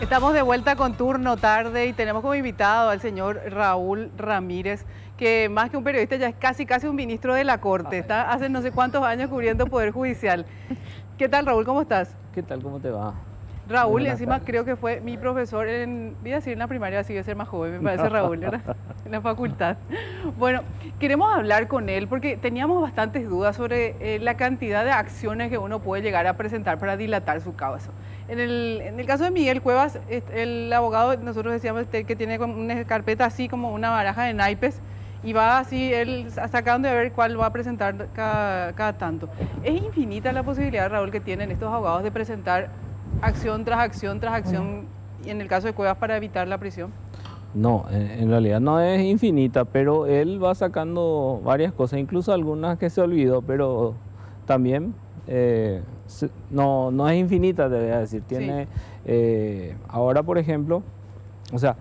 Estamos de vuelta con Turno Tarde y tenemos como invitado al señor Raúl Ramírez, que más que un periodista ya es casi un ministro de la Corte. Está hace no sé cuántos años cubriendo Poder Judicial. ¿Qué tal, Raúl? ¿Cómo estás? ¿Qué tal? ¿Cómo te va? Muy Raúl, buenas encima tardes. creo que fue mi profesor voy a decir en la primaria, así voy a ser más joven, me parece Raúl, ¿verdad? En la facultad. Bueno, queremos hablar con él porque teníamos bastantes dudas sobre la cantidad de acciones que uno puede llegar a presentar para dilatar su caso. En el caso de Miguel Cuevas, el abogado, nosotros decíamos que tiene como una carpeta así como una baraja de naipes y va así, él sacando de ver cuál va a presentar cada tanto. Es infinita la posibilidad, Raúl, que tienen estos abogados de presentar acción tras acción tras acción, y en el caso de Cuevas para evitar la prisión. No, en realidad no es infinita, pero él va sacando varias cosas, incluso algunas que se olvidó, pero también no es infinita, te voy a decir. Tiene, ahora, por ejemplo, o sea,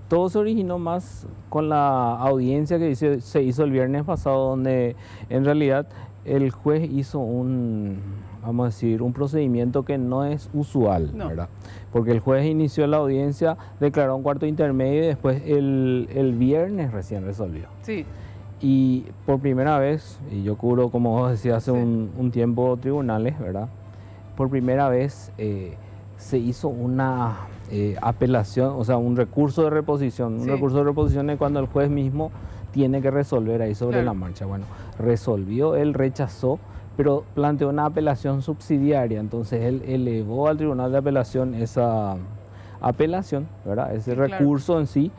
todo se originó más con la audiencia que se hizo el viernes pasado, donde en realidad el juez hizo vamos a decir, un procedimiento que no es usual, No. ¿verdad? Porque el juez inició la audiencia, declaró un cuarto intermedio y después el viernes recién resolvió. Sí, Y por primera vez, y yo cubro, como vos decías, hace un tiempo tribunales, ¿verdad? Por primera vez se hizo una apelación, o sea, un recurso de reposición. Un Sí. recurso de reposición es cuando el juez mismo tiene que resolver ahí sobre Claro. la marcha. Bueno, resolvió, él rechazó, pero planteó una apelación subsidiaria. Entonces él elevó al Tribunal de Apelación esa apelación, ¿verdad? Ese Sí, claro. recurso en sí,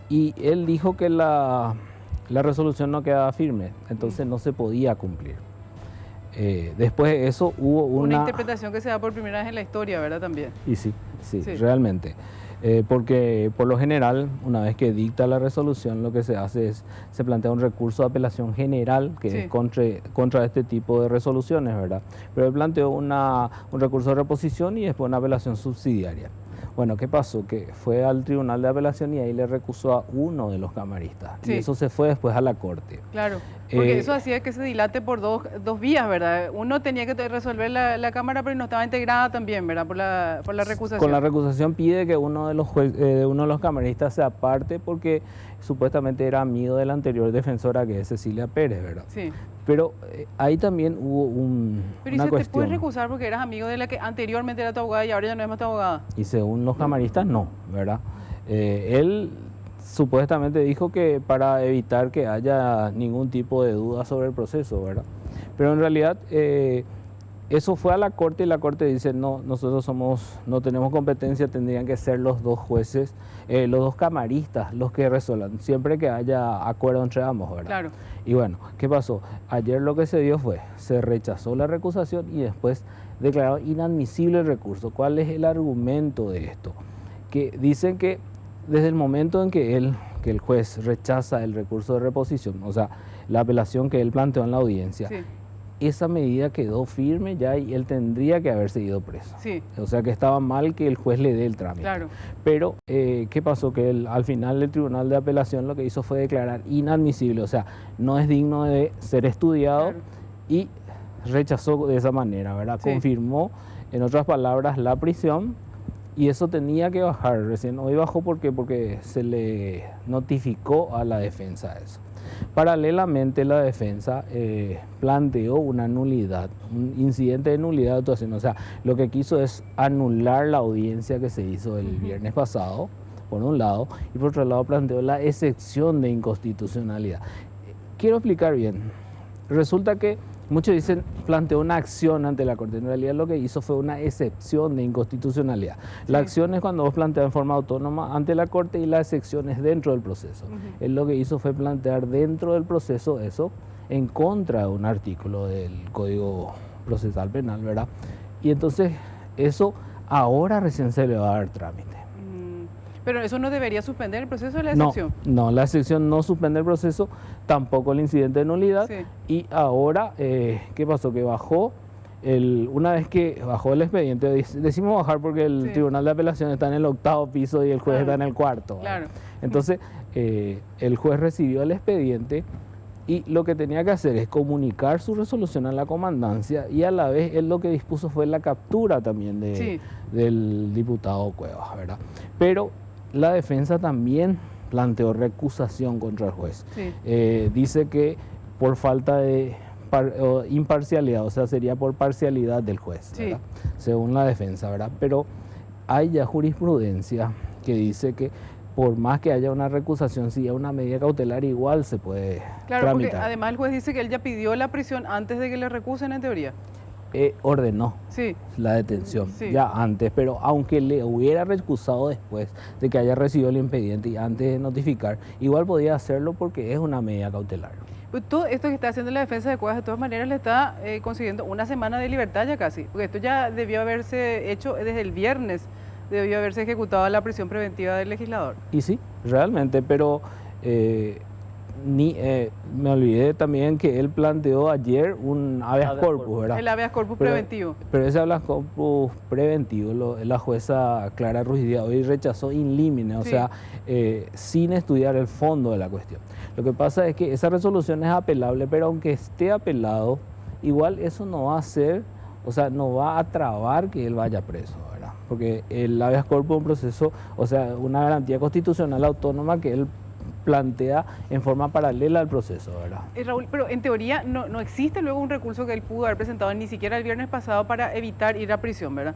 y él dijo que la resolución no quedaba firme, entonces no se podía cumplir. Después de eso hubo Una interpretación que se da por primera vez en la historia, ¿verdad? También. Y sí, Sí. realmente. Porque por lo general, una vez que dicta la resolución, lo que se hace es, se plantea un recurso de apelación general, que Sí. es contra este tipo de resoluciones, ¿verdad? Pero él planteó un recurso de reposición y después una apelación subsidiaria. Bueno, ¿qué pasó? Que fue al Tribunal de Apelación y ahí le recusó a uno de los camaristas. Sí. Y eso se fue después a la Corte. Claro, porque eso hacía que se dilate por dos vías, ¿verdad? Uno tenía que resolver la Cámara, pero no estaba integrada también, ¿verdad? Por la recusación. Con la recusación pide que uno de los camaristas se aparte porque supuestamente era amigo de la anterior defensora, que es Cecilia Pérez, ¿verdad? Sí. Pero ahí también hubo Pero ¿y una se te puedes cuestión. recusar porque eras amigo de la que anteriormente era tu abogada y ahora ya no es más tu abogada? Y según los camaristas, no, ¿verdad? Él supuestamente dijo que para evitar que haya ningún tipo de duda sobre el proceso, ¿verdad? Pero en realidad eso fue a la Corte y la Corte dice, no, nosotros no tenemos competencia, tendrían que ser los dos jueces, los dos camaristas los que resuelvan, siempre que haya acuerdo entre ambos, ¿verdad? Claro. Y bueno, ¿qué pasó? Ayer lo que se dio fue, se rechazó la recusación y después declaró inadmisible el recurso. ¿Cuál es el argumento de esto? Que dicen que desde el momento en que el juez rechaza el recurso de reposición, o sea, la apelación que él planteó en la audiencia, Sí. esa medida quedó firme ya y él tendría que haberse ido preso. Sí. O sea que estaba mal que el juez le dé el trámite. Claro. Pero, ¿qué pasó? Que al final el Tribunal de Apelación lo que hizo fue declarar inadmisible, o sea, no es digno de ser estudiado. Claro. Y rechazó de esa manera, ¿verdad? Sí. Confirmó, en otras palabras, la prisión y eso tenía que bajar. Recién hoy bajó porque se le notificó a la defensa eso. Paralelamente la defensa planteó una nulidad, un incidente de nulidad de actuación. O sea, lo que quiso es anular la audiencia que se hizo el viernes pasado, por un lado, y por otro lado planteó la excepción de inconstitucionalidad. Quiero explicar bien. Resulta que muchos dicen planteó una acción ante la Corte. En realidad lo que hizo fue una excepción de inconstitucionalidad. La acción es cuando vos planteas en forma autónoma ante la Corte y la excepción es dentro del proceso. Él lo que hizo fue plantear dentro del proceso eso en contra de un artículo del Código Procesal Penal, ¿verdad? Y entonces eso ahora recién se le va a dar trámite. Pero eso no debería suspender el proceso de la excepción. No, la excepción no suspende el proceso, tampoco el incidente de nulidad. Sí. Y ahora, ¿qué pasó? Que bajó, una vez que bajó el expediente, decimos bajar porque el Tribunal de Apelación está en el 8º piso y el juez está en el 4º. Claro. Entonces, el juez recibió el expediente Y lo que tenía que hacer es comunicar su resolución a la comandancia y a la vez él lo que dispuso fue la captura también Sí. del diputado Cuevas, ¿verdad? Pero la defensa también planteó recusación contra el juez. Sí. Dice que por falta de imparcialidad, o sea, sería por parcialidad del juez, ¿verdad? Según la defensa, ¿verdad? Pero hay ya jurisprudencia que dice que por más que haya una recusación, si hay una medida cautelar, igual se puede Claro, porque tramitar. además el juez dice que él ya pidió la prisión antes de que le recusen en teoría. Ordenó Sí. la detención Sí. ya antes, pero aunque le hubiera recusado después de que haya recibido el expediente y antes de notificar, igual podía hacerlo porque es una medida cautelar. Pues todo esto que está haciendo la defensa de Cuevas de todas maneras le está consiguiendo una semana de libertad ya casi, porque esto ya debió haberse hecho desde el viernes, debió haberse ejecutado la prisión preventiva del legislador. Y sí, realmente, pero me olvidé también que él planteó ayer un habeas corpus, ¿verdad? El habeas corpus Pero- preventivo. Pero ese habeas corpus preventivo, la jueza Clara Ruiz Díaz hoy rechazó in limine, o Sí. sea, sin estudiar el fondo de la cuestión. Lo que pasa es que esa resolución es apelable, pero aunque esté apelado, igual eso no va a ser, o sea, no va a trabar que él vaya preso, ¿verdad? Porque el habeas corpus es un proceso, o sea, una garantía constitucional autónoma que él plantea en forma paralela al proceso, ¿verdad? Raúl, pero en teoría no existe luego un recurso que él pudo haber presentado ni siquiera el viernes pasado para evitar ir a prisión, ¿verdad?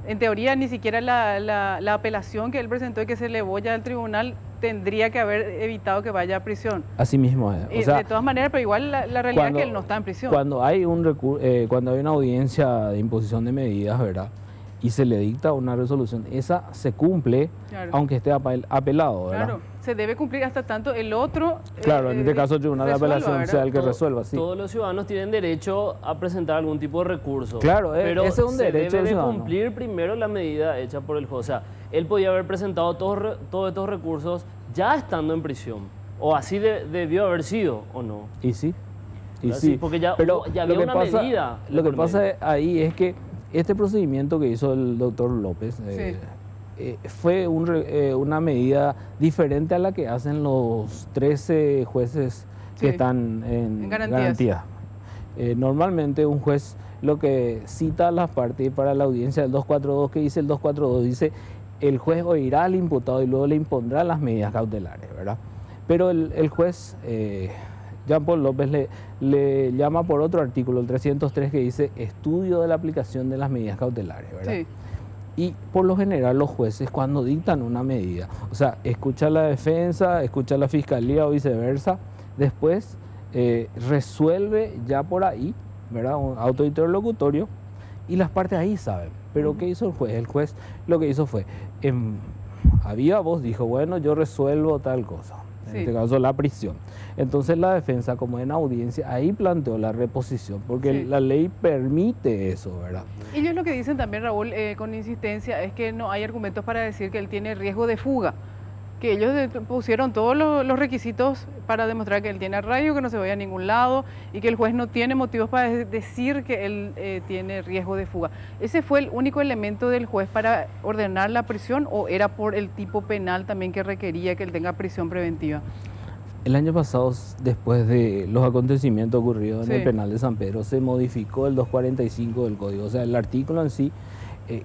En teoría ni siquiera la apelación que él presentó y que se elevó ya al tribunal tendría que haber evitado que vaya a prisión. Así mismo es. O sea, De todas maneras, pero igual la realidad es que él no está en prisión. Cuando hay cuando hay una audiencia de imposición de medidas, ¿verdad? Y se le dicta una resolución, esa se cumple, Claro. aunque esté apelado, ¿verdad? Claro, se debe cumplir hasta tanto el otro. Claro, en este caso el tribunal de resuelva, apelación ¿verdad? sea el que resuelva, sí. Todos los ciudadanos tienen derecho a presentar algún tipo de recurso. Claro, pero ese es un derecho se del debe de ciudadano. cumplir primero la medida hecha por el juez. O sea, él podía haber presentado todos estos recursos ya estando en prisión. O así debió haber sido, ¿o no? Y sí, y Ah, sí. sí, porque ya Pero ya había lo que una pasa, medida de Lo que por pasa medio. ahí es que este procedimiento que hizo el doctor López fue una medida diferente a la que hacen los 13 jueces que Sí, están en en garantías. garantía. Normalmente un juez lo que cita a las partes para la audiencia del 242, que dice el 242, dice el juez oirá al imputado y luego le impondrá las medidas cautelares, ¿verdad? Pero el juez Jean Paul López le llama por otro artículo, el 303, que dice estudio de la aplicación de las medidas cautelares, ¿verdad? Sí, Y por lo general los jueces cuando dictan una medida, o sea, escucha la defensa, escucha la fiscalía o viceversa, después resuelve ya por ahí, ¿verdad? Un auto interlocutorio y las partes ahí saben. Pero ¿qué hizo el juez? El juez lo que hizo fue, a viva voz dijo, bueno, yo resuelvo tal cosa, en Sí. este caso la prisión. Entonces la defensa, como en audiencia, ahí planteó la reposición, porque Sí. la ley permite eso, ¿verdad? ellos lo que dicen también, Raúl, con insistencia, es que no hay argumentos para decir que él tiene riesgo de fuga. Que ellos pusieron todos los requisitos para demostrar que él tiene arraigo, que no se vaya a ningún lado y que el juez no tiene motivos para decir que él tiene riesgo de fuga. ¿Ese fue el único elemento del juez para ordenar la prisión o era por el tipo penal también que requería que él tenga prisión preventiva? El año pasado, después de los acontecimientos ocurridos en Sí. el penal de San Pedro, se modificó el 245 del código. O sea, el artículo en sí,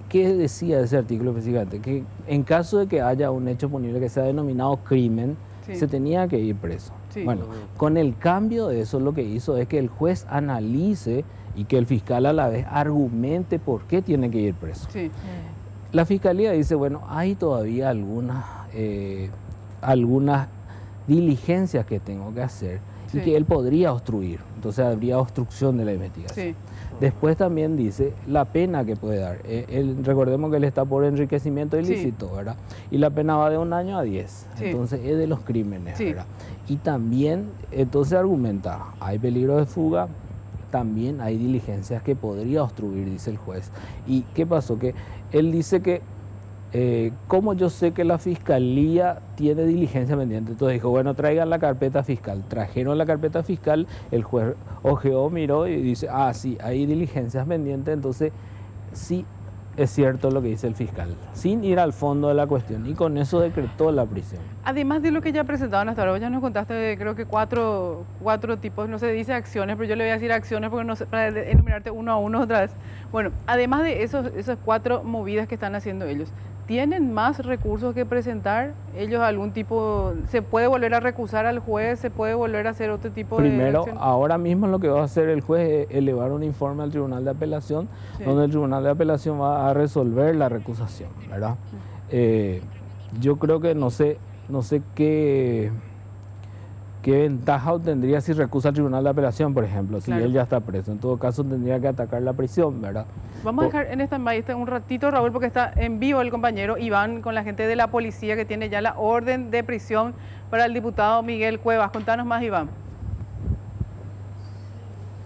¿qué decía ese artículo específicamente? Que en caso de que haya un hecho punible que sea denominado crimen, Sí. se tenía que ir preso. Sí. Bueno, con el cambio de eso, lo que hizo es que el juez analice y que el fiscal a la vez argumente por qué tiene que ir preso. Sí, La fiscalía dice, bueno, hay todavía algunas diligencias que tengo que hacer Sí. y que él podría obstruir. Entonces habría obstrucción de la investigación. sí, Después también dice la pena que puede dar. Recordemos que él está por enriquecimiento Sí. ilícito, ¿verdad? Y la pena va de 1 año a 10. Sí. Entonces es de los crímenes, Sí. ¿verdad? Y también, entonces argumenta, hay peligro de fuga, también hay diligencias que podría obstruir, dice el juez. ¿Y qué pasó? Que él dice que, ¿cómo yo sé que la fiscalía tiene diligencia pendiente? Entonces dijo, bueno, traigan la carpeta fiscal. Trajeron la carpeta fiscal, el juez ojeó, miró y dice, ah, sí, hay diligencias pendientes, entonces sí es cierto lo que dice el fiscal, sin ir al fondo de la cuestión, y con eso decretó la prisión. Además de lo que ya presentaban hasta ahora, vos ya nos contaste, creo que cuatro tipos, no se dice acciones, pero yo le voy a decir acciones porque no sé, para enumerarte uno a uno otra vez. Bueno, además de esas 4 movidas que están haciendo ellos, ¿tienen más recursos que presentar? ¿Ellos algún tipo, se puede volver a recusar al juez, se puede volver a hacer otro tipo de Primero, acción? ahora mismo lo que va a hacer el juez es elevar un informe al Tribunal de Apelación, Sí. donde el Tribunal de Apelación va a resolver la recusación, ¿verdad? Yo creo que no sé qué ventaja obtendría si recusa al Tribunal de Apelación, por ejemplo, si Claro. él ya está preso. En todo caso, tendría que atacar la prisión, ¿verdad? Vamos a dejar en stand-by un ratito, Raúl, porque está en vivo el compañero Iván con la gente de la policía que tiene ya la orden de prisión para el diputado Miguel Cuevas. Contanos más, Iván.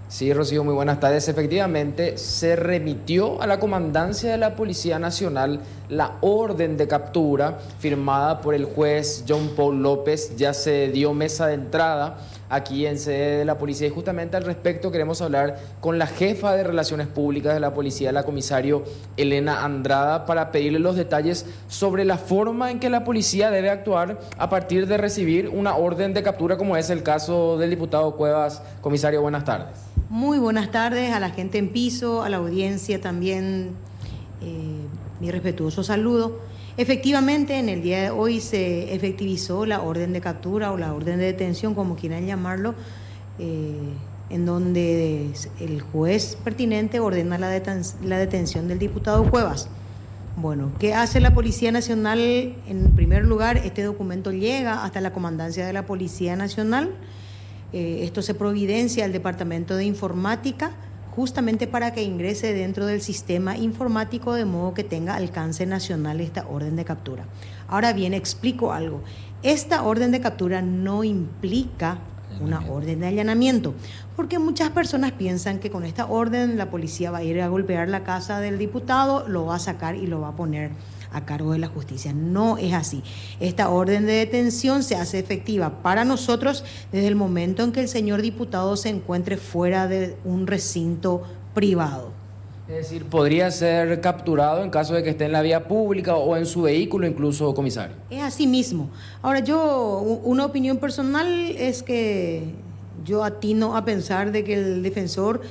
Sí, Rocío, muy buenas tardes. Efectivamente, se remitió a la Comandancia de la Policía Nacional la orden de captura firmada por el juez John Paul López. Ya se dio mesa de entrada aquí en sede de la policía y justamente al respecto queremos hablar con la jefa de Relaciones Públicas de la policía, la comisario Elena Andrada, para pedirle los detalles sobre la forma en que la policía debe actuar a partir de recibir una orden de captura, como es el caso del diputado Cuevas. Comisario, buenas tardes. Muy buenas tardes a la gente en piso, a la audiencia también, mi respetuoso saludo. Efectivamente, en el día de hoy se efectivizó la orden de captura o la orden de detención, como quieran llamarlo, en donde el juez pertinente ordena la detención del diputado Cuevas. Bueno, ¿qué hace la Policía Nacional? En primer lugar, este documento llega hasta la Comandancia de la Policía Nacional. Esto se providencia al Departamento de Informática justamente para que ingrese dentro del sistema informático de modo que tenga alcance nacional esta orden de captura. Ahora bien, explico algo. Esta orden de captura no implica una orden de allanamiento, porque muchas personas piensan que con esta orden la policía va a ir a golpear la casa del diputado, lo va a sacar y lo va a poner a cargo de la justicia. No es así. Esta orden de detención se hace efectiva para nosotros desde el momento en que el señor diputado se encuentre fuera de un recinto privado. Es decir, podría ser capturado en caso de que esté en la vía pública o en su vehículo incluso, comisario. Es así mismo. Ahora una opinión personal es que yo atino a pensar de que el defensor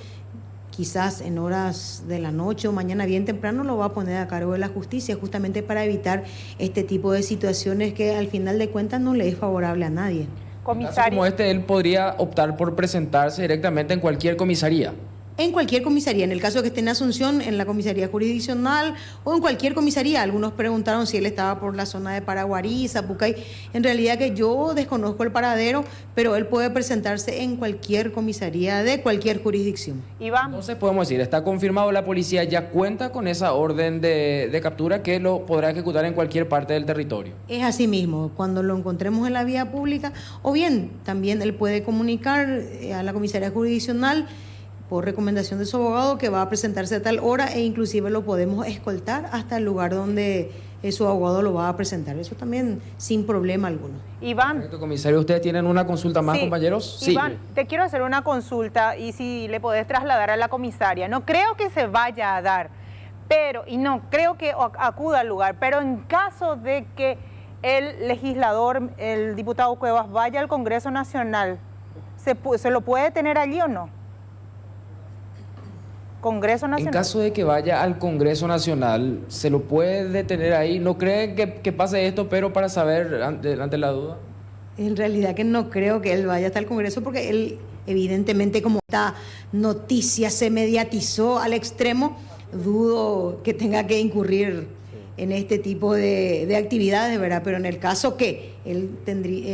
quizás en horas de la noche o mañana bien temprano lo va a poner a cargo de la justicia, justamente para evitar este tipo de situaciones que al final de cuentas no le es favorable a nadie. En caso como este, él podría optar por presentarse directamente en cualquier comisaría. En cualquier comisaría, en el caso de que esté en Asunción, en la comisaría jurisdiccional o en cualquier comisaría. Algunos preguntaron si él estaba por la zona de Paraguarí, Zapucay. En realidad que yo desconozco el paradero, pero él puede presentarse en cualquier comisaría de cualquier jurisdicción. Iván. Entonces podemos decir, está confirmado, la policía ya cuenta con esa orden de captura que lo podrá ejecutar en cualquier parte del territorio. Es así mismo, cuando lo encontremos en la vía pública, o bien también él puede comunicar a la comisaría jurisdiccional por recomendación de su abogado que va a presentarse a tal hora e inclusive lo podemos escoltar hasta el lugar donde su abogado lo va a presentar. Eso también sin problema alguno. Iván. Perfecto, comisario. ¿Ustedes tienen una consulta más, Sí. compañeros? Iván, te quiero hacer una consulta y si le podés trasladar a la comisaria. No creo que se vaya a dar, y no creo que acuda al lugar, pero en caso de que el legislador, el diputado Cuevas, vaya al Congreso Nacional, ¿se lo puede tener allí o no? Congreso En Nacional. caso de que vaya al Congreso Nacional, ¿se lo puede detener ahí? ¿No creen que pase esto, pero para saber ante la duda? En realidad que no creo que él vaya hasta el Congreso porque él, evidentemente, como esta noticia se mediatizó al extremo, dudo que tenga que incurrir en este tipo de actividades, ¿verdad? Pero en el caso que él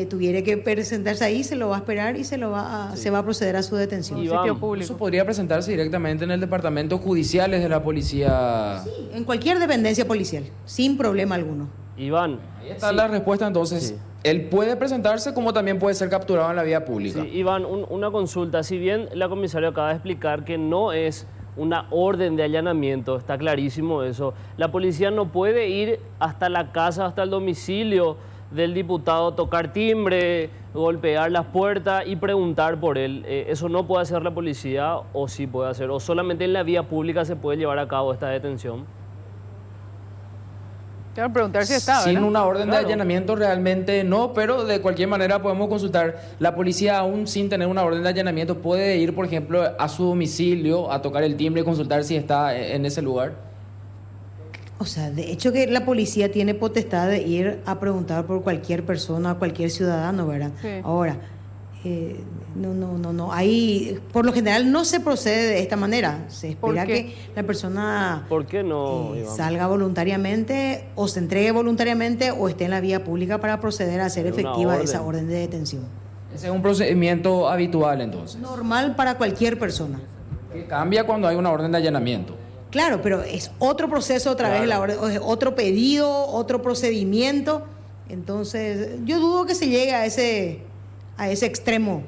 tuviera que presentarse ahí, se lo va a esperar y se va a proceder a su detención. Iván, Sitio público. Eso podría presentarse directamente en el departamento judiciales de la policía. Sí, en cualquier dependencia policial, sin problema alguno. Iván. Ahí está la respuesta entonces. Sí. Él puede presentarse como también puede ser capturado en la vía pública. Sí, Iván, una consulta. Si bien la comisaria acaba de explicar que no es una orden de allanamiento, está clarísimo eso, la policía no puede ir hasta la casa, hasta el domicilio del diputado, tocar timbre, golpear las puertas y preguntar por él. ¿Eso no puede hacer la policía o sí puede hacer? ¿O solamente en la vía pública se puede llevar a cabo esta detención? Claro, preguntar si está, Sin ¿verdad? una orden Claro. de allanamiento realmente no, pero de cualquier manera podemos consultar. La policía, aún sin tener una orden de allanamiento, puede ir, por ejemplo, a su domicilio a tocar el timbre y consultar si está en ese lugar. O sea, de hecho que la policía tiene potestad de ir a preguntar por cualquier persona, cualquier ciudadano, ¿verdad? Sí. Ahora, no. Ahí, por lo general, no se procede de esta manera. Se espera ¿Por qué? que la persona ¿Por qué no, Iván? salga voluntariamente o se entregue voluntariamente o esté en la vía pública para proceder a hacer Hay una efectiva orden. esa orden de detención. Ese es un procedimiento habitual, entonces. Normal para cualquier persona. Que cambia cuando hay una orden de allanamiento. Claro, pero es otro proceso otra vez, la orden, es otro pedido, otro procedimiento. Entonces, yo dudo que se llegue a ese extremo.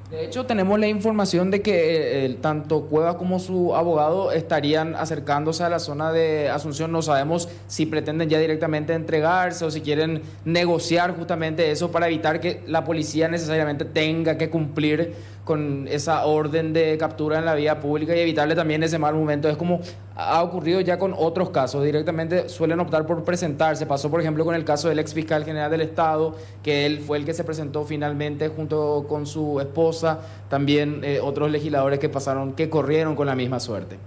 De hecho, tenemos la información de que tanto Cuevas como su abogado estarían acercándose a la zona de Asunción. No sabemos si pretenden ya directamente entregarse o si quieren negociar justamente eso para evitar que la policía necesariamente tenga que cumplir con esa orden de captura en la vía pública y evitarle también ese mal momento. Es como ha ocurrido ya con otros casos. Directamente suelen optar por presentarse. Pasó, por ejemplo, con el caso del ex fiscal general del Estado, que él fue el que se presentó finalmente junto con su esposa. También otros legisladores que corrieron con la misma suerte.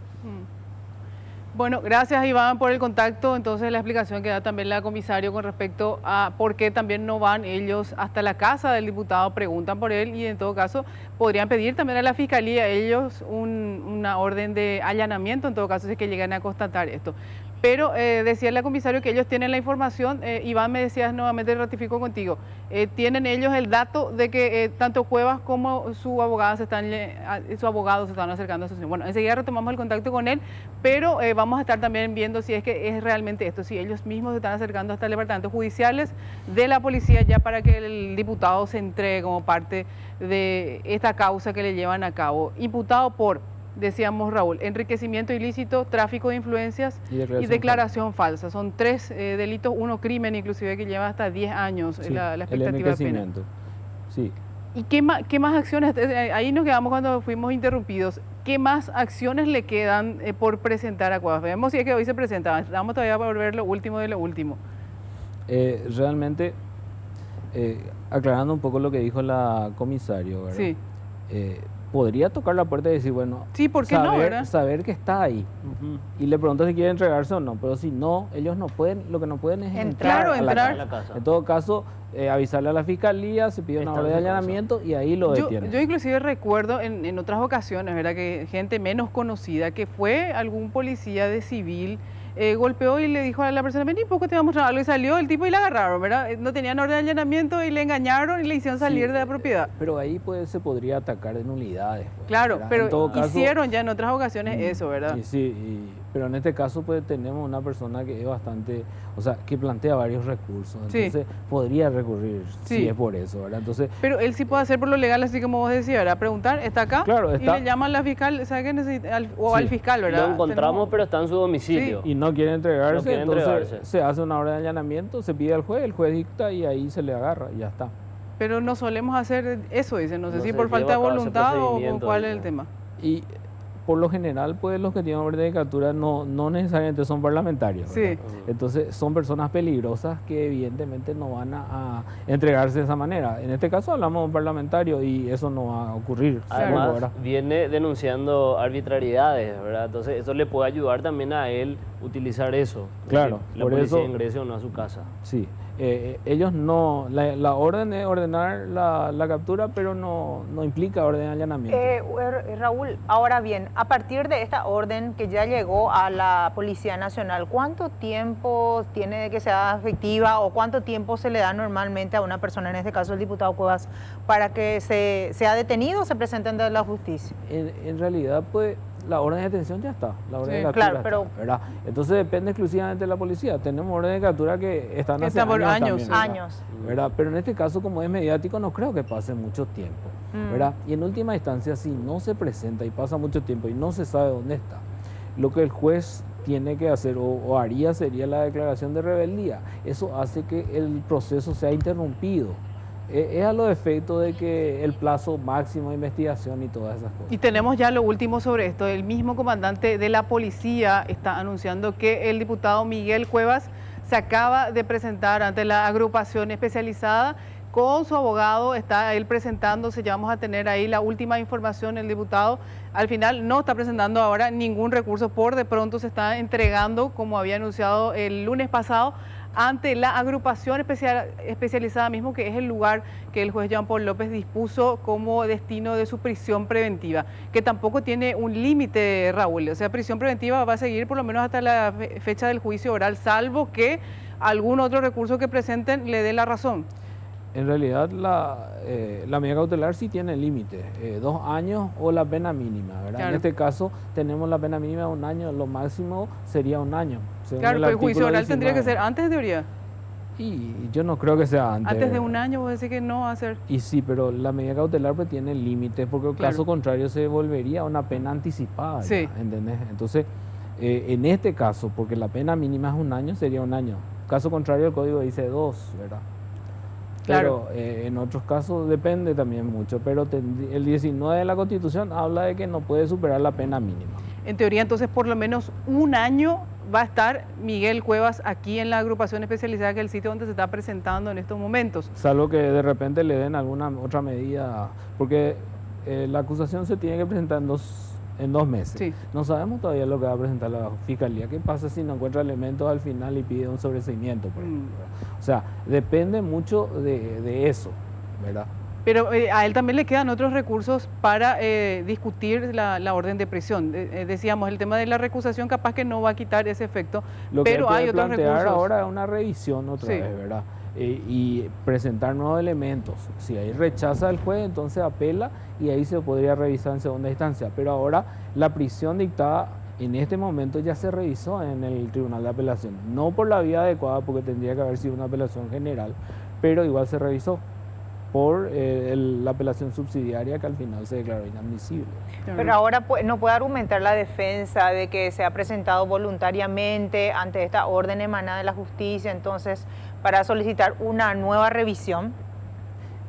Bueno, gracias Iván por el contacto. Entonces la explicación que da también la comisario con respecto a por qué también no van ellos hasta la casa del diputado, preguntan por él y en todo caso podrían pedir también a la fiscalía ellos una orden de allanamiento en todo caso si es que llegan a constatar esto. Pero decía la comisario que ellos tienen la información, Iván me decías nuevamente, ratifico contigo, tienen ellos el dato de que tanto Cuevas como su abogado se están acercando a su... Bueno, enseguida retomamos el contacto con él, pero vamos a estar también viendo si es que es realmente esto, si ellos mismos se están acercando hasta el departamento judiciales de la policía ya para que el diputado se entregue como parte de esta causa que le llevan a cabo. Imputado por... Decíamos Raúl, enriquecimiento ilícito, tráfico de influencias y declaración falsa. Son 3 delitos, uno crimen inclusive que lleva hasta 10 años Sí, la el expectativa de pena. enriquecimiento. Sí. ¿Y qué más acciones? Ahí nos quedamos cuando fuimos interrumpidos. ¿Qué más acciones le quedan por presentar a Cuevas? Veamos si es que hoy se presenta. Vamos todavía para ver lo último de lo último. Realmente, aclarando un poco lo que dijo la comisario, ¿verdad? Sí. Podría tocar la puerta y decir, bueno, Sí, ¿por qué no, verdad? saber que está ahí. Ujú. Y le pregunta si quiere entregarse o no, pero si no, ellos no pueden, lo que no pueden es entrar, Claro, a la entrar. casa. A la casa. En todo caso, avisarle a la fiscalía, se pide una Está orden de en esa allanamiento y ahí lo detienen. Yo inclusive recuerdo en otras ocasiones, ¿verdad? Que gente menos conocida, que fue algún policía de civil, golpeó y le dijo a la persona, vení, poco te vamos a mostrar algo, y salió el tipo y la agarraron, ¿verdad? No tenían orden de allanamiento y le engañaron y le hicieron salir Sí, de la propiedad. Pero ahí se podría atacar de nulidades. pues, Claro, ¿verdad? pero En todo caso, hicieron ya en otras ocasiones eso, ¿verdad? pero en este caso pues tenemos una persona que es bastante, o sea, que plantea varios recursos, Sí. entonces podría recurrir Sí. si es por eso, ¿verdad? Entonces, Pero él sí puede hacer por lo legal, así como vos decías, ¿verdad? Preguntar, ¿está acá? Claro, está. Y le llaman a la fiscal, ¿sabe qué necesita? O Sí. al fiscal, ¿verdad? Lo encontramos, pero está en su domicilio. y no quiere entregarse, No quiere entonces entregarse. se hace una orden de allanamiento, se pide al juez, el juez dicta y ahí se le agarra y ya está. Pero no solemos hacer eso, dice. No sé No si se por falta de lleva a cabo ese voluntad o procedimiento, cuál es el dice. tema. Y por lo general, pues los que tienen orden de captura no necesariamente son parlamentarios, Sí. ¿verdad? Entonces son personas peligrosas que evidentemente no van a entregarse de esa manera. En este caso hablamos de un parlamentario y eso no va a ocurrir. supongo, Además, ¿verdad? viene denunciando arbitrariedades, ¿verdad? Entonces, eso le puede ayudar también a él utilizar eso. Claro, que la por policía eso- ingrese o no a su casa. Sí, ellos no, la orden es ordenar la captura, pero no implica orden de allanamiento. Raúl, ahora bien, a partir de esta orden que ya llegó a la Policía Nacional, ¿cuánto tiempo tiene de que sea efectiva o cuánto tiempo se le da normalmente a una persona, en este caso el diputado Cuevas, para que sea detenido o se presente ante la justicia? En realidad, pues, la orden de detención ya está, la orden Sí, de captura claro, pero- está, ¿verdad? Entonces depende exclusivamente de la policía. Tenemos orden de captura que están Que hace está por años años. también, ¿verdad? Años. ¿Verdad? Pero en este caso, como es mediático, no creo que pase mucho tiempo, ¿verdad? Y en última instancia, si no se presenta y pasa mucho tiempo y no se sabe dónde está, lo que el juez tiene que hacer o haría sería la declaración de rebeldía. Eso hace que el proceso sea interrumpido. Es a los efectos de que el plazo máximo de investigación y todas esas cosas. Y tenemos ya lo último sobre esto. El mismo comandante de la policía está anunciando que el diputado Miguel Cuevas se acaba de presentar ante la agrupación especializada. Con su abogado está él presentándose, ya vamos a tener ahí la última información. El diputado al final no está presentando ahora ningún recurso, por de pronto se está entregando, como había anunciado el lunes pasado, ante la agrupación especializada mismo, que es el lugar que el juez Jean Paul López dispuso como destino de su prisión preventiva, que tampoco tiene un límite, Raúl. O sea, prisión preventiva va a seguir por lo menos hasta la fecha del juicio oral, salvo que algún otro recurso que presenten le dé la razón. En realidad la medida cautelar sí tiene límite, 2 años o la pena mínima, ¿verdad? Claro. En este caso tenemos la pena mínima de 1 año, lo máximo sería 1 año. Claro, pero el juicio oral tendría que ser antes, de teoría. Y yo no creo que sea antes. Antes de 1 año, vos decís que no va a ser. Y sí, pero la medida cautelar pues tiene límites, porque en caso contrario se volvería una pena anticipada, Sí. ya, ¿entendés? Entonces, en este caso, porque la pena mínima es 1 año, sería 1 año. Caso contrario, el código dice 2, ¿verdad? Claro. Pero en otros casos depende también mucho, pero el 19 de la Constitución habla de que no puede superar la pena mínima. En teoría, entonces, por lo menos 1 año va a estar Miguel Cuevas aquí en la agrupación especializada, que es el sitio donde se está presentando en estos momentos. Salvo que de repente le den alguna otra medida, porque la acusación se tiene que presentar en 2 meses. Sí. No sabemos todavía lo que va a presentar la Fiscalía. ¿Qué pasa si no encuentra elementos al final y pide un sobreseimiento, por ejemplo? O sea, depende mucho de eso, ¿verdad? Pero a él también le quedan otros recursos para discutir la orden de prisión. Decíamos, el tema de la recusación capaz que no va a quitar ese efecto, Lo que pero él puede hay otros plantear recursos. ahora es una revisión otra Sí. vez, ¿verdad? Y presentar nuevos elementos. Si ahí rechaza el juez, entonces apela y ahí se podría revisar en segunda instancia. Pero ahora la prisión dictada en este momento ya se revisó en el Tribunal de Apelación. No por la vía adecuada, porque tendría que haber sido una apelación general, pero igual se revisó por la apelación subsidiaria, que al final se declaró inadmisible. Pero ahora no puede argumentar la defensa de que se ha presentado voluntariamente ante esta orden emanada de la justicia, entonces, para solicitar una nueva revisión.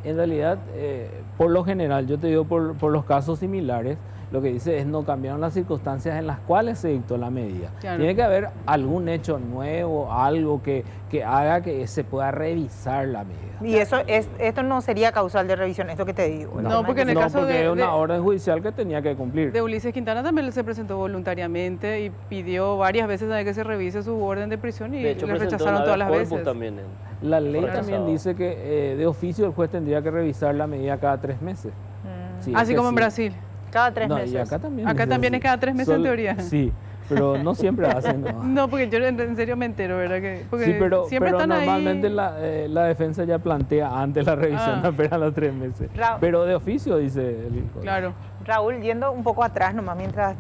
En realidad, por lo general, yo te digo por los casos similares, lo que dice es no cambiaron las circunstancias en las cuales se dictó la medida. Claro. Tiene que haber algún hecho nuevo, algo que haga que se pueda revisar la medida. Y esto no sería causal de revisión, esto que te digo. No, porque en el caso porque de- es una de- orden judicial que tenía que cumplir. De Ulises Quintana también se presentó voluntariamente y pidió varias veces que se revise su orden de prisión y De hecho, le presentó rechazaron un todas las habeas corpus veces. también. La ley Por también eso. dice que de oficio el juez tendría que revisar la medida cada 3 meses. Sí, es Así que como en sí. Brasil. Cada 3 No, meses. y acá también. Acá también es cada 3 meses en teoría. Sí, pero no siempre hacen. No. No, porque yo en serio me entero, ¿verdad? Porque Sí, pero siempre están normalmente ahí. la defensa ya plantea antes la revisión, Ah. no esperan los 3 meses. Ra- Pero de oficio, dice el código. Claro. Raúl, yendo un poco atrás nomás mientras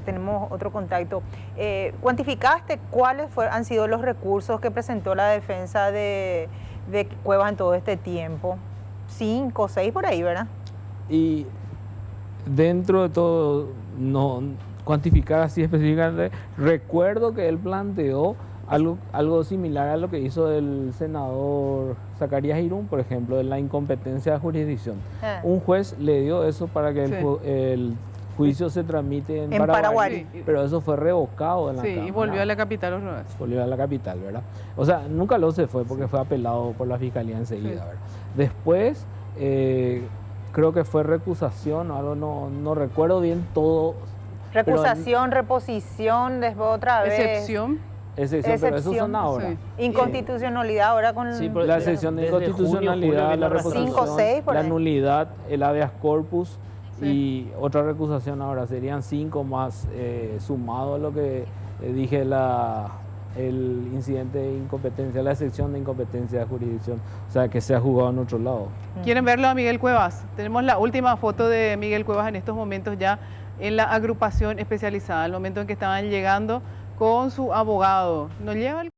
tenemos otro contacto, ¿cuantificaste cuáles han sido los recursos que presentó la defensa de Cuevas en todo este tiempo? 5, 6 por ahí, ¿verdad? Y dentro de todo, no cuantificar así específicamente, recuerdo que él planteó algo similar a lo que hizo el senador Zacarías Irún, por ejemplo, de la incompetencia de jurisdicción. Ah. Un juez le dio eso para que Sí. el juicio se tramite en En Paraguay, Paraguay. Sí. pero eso fue revocado en la Sí, Cámara. y volvió a la capital otra vez. Volvió a la capital, ¿verdad? O sea, nunca lo se fue porque fue apelado por la fiscalía enseguida, Sí. ¿verdad? Después, creo que fue recusación o algo, no recuerdo bien todo. Recusación, reposición, después otra vez. Excepción. Excepción, pero esos son ahora. Sí. Inconstitucionalidad ahora con Sí, pero La excepción de desde junio, inconstitucionalidad, julio la viene arrastrando. reposición, 5, 6 por la ahí. nulidad, el habeas corpus Sí. y otra recusación ahora. Serían 5 más sumado a lo que dije el incidente de incompetencia, la excepción de incompetencia de jurisdicción, o sea, que se ha jugado en otro lado. ¿Quieren verlo a Miguel Cuevas? Tenemos la última foto de Miguel Cuevas en estos momentos ya en la agrupación especializada, al momento en que estaban llegando con su abogado. Nos lleva el